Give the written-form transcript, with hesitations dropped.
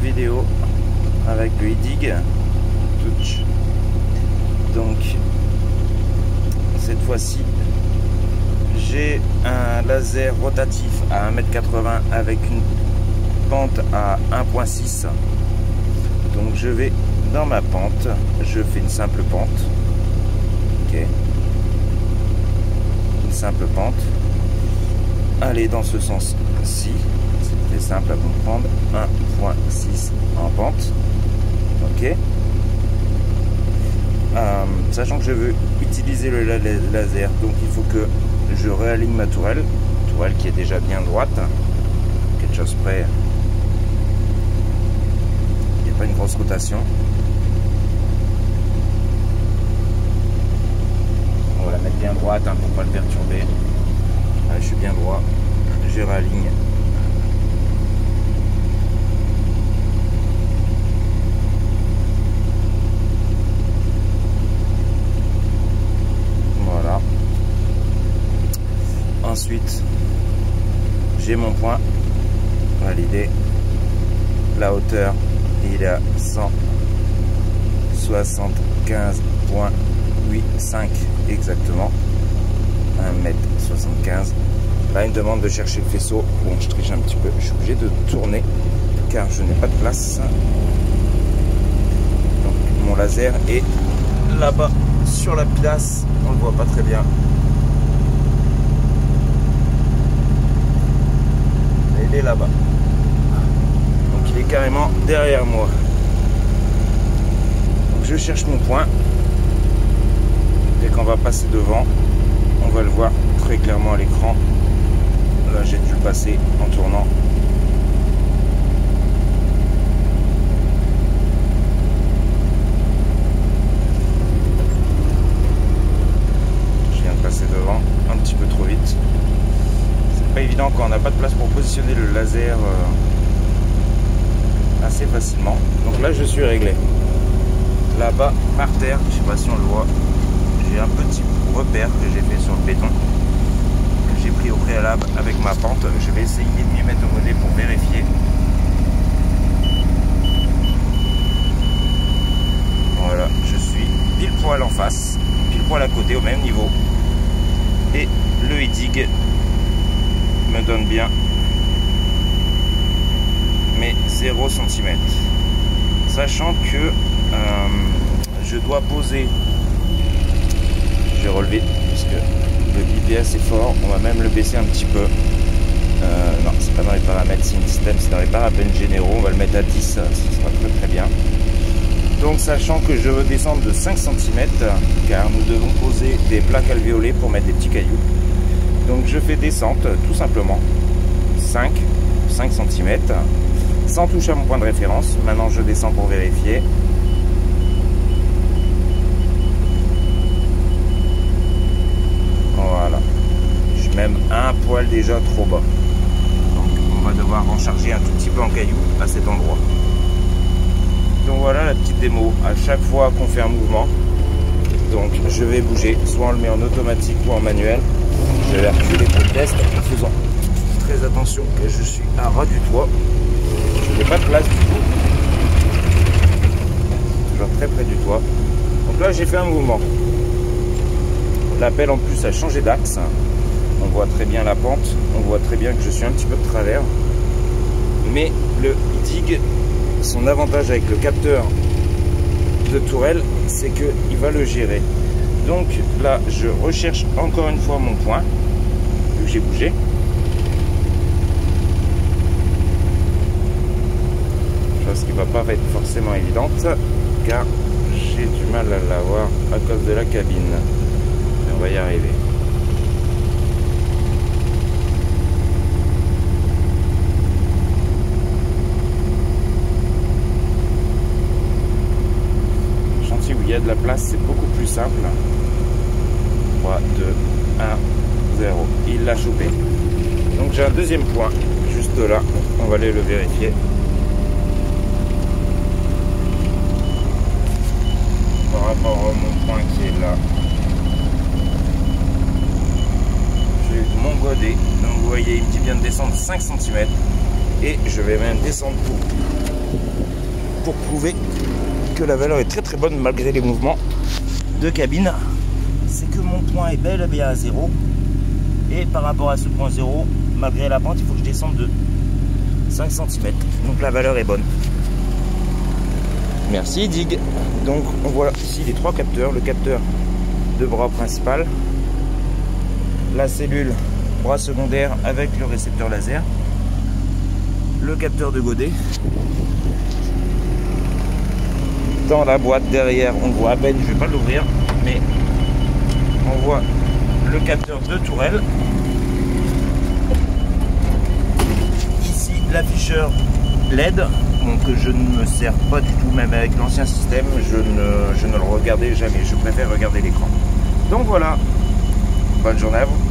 vidéo avec le e-dig touch. Donc cette fois-ci j'ai un laser rotatif à 1,80 m avec une pente à 1,6. Donc je vais dans ma pente, je fais une simple pente. Ok, une simple pente. Allez dans ce sens-ci, c'est très simple à comprendre. 1,6 en pente. Ok. Sachant que je veux utiliser le laser, donc il faut que je réaligne ma tourelle qui est déjà bien droite. Quelque chose près, il n'y a pas une grosse rotation. On va la mettre bien droite pour ne pas le perturber. Allez, je suis bien droit, je réaligne. Voilà. Ensuite, j'ai mon point validé. La hauteur, il est à 175,85 exactement. 1,75 m. Là, il me demande de chercher le faisceau. Bon, je triche un petit peu. Je suis obligé de tourner car je n'ai pas de place. Donc, mon laser est là-bas sur la place. On ne le voit pas très bien. Il est là-bas. Donc, il est carrément derrière moi. Donc, je cherche mon point. Dès qu'on va passer devant, on va le voir très clairement à l'écran. Là, j'ai dû le passer en tournant. Je viens de passer devant un petit peu trop vite. C'est pas évident quand on n'a pas de place pour positionner le laser assez facilement. Donc là, je suis réglé. Là-bas, par terre, je sais pas si on le voit, j'ai un petit repère que j'ai fait sur le béton. J'ai pris au préalable avec ma pente. Je vais essayer de m'y mettre au modèle pour vérifier. Voilà, je suis pile poil en face, pile poil à côté, au même niveau. Et le e-dig me donne bien mes 0 cm. Sachant que je dois poser, je vais relever parce que le BPS est fort, on va même le baisser un petit peu. Non, c'est pas dans les paramètres système, c'est dans les paramètres généraux. On va le mettre à 10, ça sera très très bien. Donc, sachant que je veux descendre de 5 cm, car nous devons poser des plaques alvéolées pour mettre des petits cailloux. Donc, je fais descente tout simplement 5 cm sans toucher à mon point de référence. Maintenant, je descends pour vérifier. Voilà, je suis même un poil déjà trop bas. Donc on va devoir recharger un tout petit peu en caillou à cet endroit. Donc voilà la petite démo. À chaque fois qu'on fait un mouvement, donc je vais bouger. Soit on le met en automatique ou en manuel. Je vais reculer pour le test en faisant très attention que je suis à ras du toit. Je n'ai pas de place du tout. Toujours très près du toit. Donc là j'ai fait un mouvement. La pelle en plus a changé d'axe. On voit très bien la pente. On voit très bien que je suis un petit peu de travers. Mais le e-dig, son avantage avec le capteur de tourelle, c'est qu'il va le gérer. Donc là, je recherche encore une fois mon point, vu que j'ai bougé. Chose qui ne va pas être forcément évidente, car j'ai du mal à l'avoir à cause de la cabine. On va y arriver. Chantier où il y a de la place, c'est beaucoup plus simple. 3, 2, 1, 0. Il l'a chopé. Donc j'ai un deuxième point juste là. On va aller le vérifier. Par rapport à mon point qui est là. Mon godet, donc vous voyez il vient de descendre 5 cm et je vais même descendre pour pour prouver que la valeur est très très bonne malgré les mouvements de cabine. C'est que mon point est bel et bien à 0. Et par rapport à ce point 0, malgré la pente, il faut que je descende de 5 cm. Donc la valeur est bonne. Merci Dig. Donc on voit ici les 3 capteurs. Le capteur de bras principal, la cellule bras secondaire avec le récepteur laser, le capteur de godet. Dans la boîte derrière, on voit à peine, je ne vais pas l'ouvrir, mais on voit le capteur de tourelle. Ici l'afficheur LED, donc je ne me sers pas du tout, même avec l'ancien système, je ne le regardais jamais, je préfère regarder l'écran. Donc voilà, bonne journée à vous.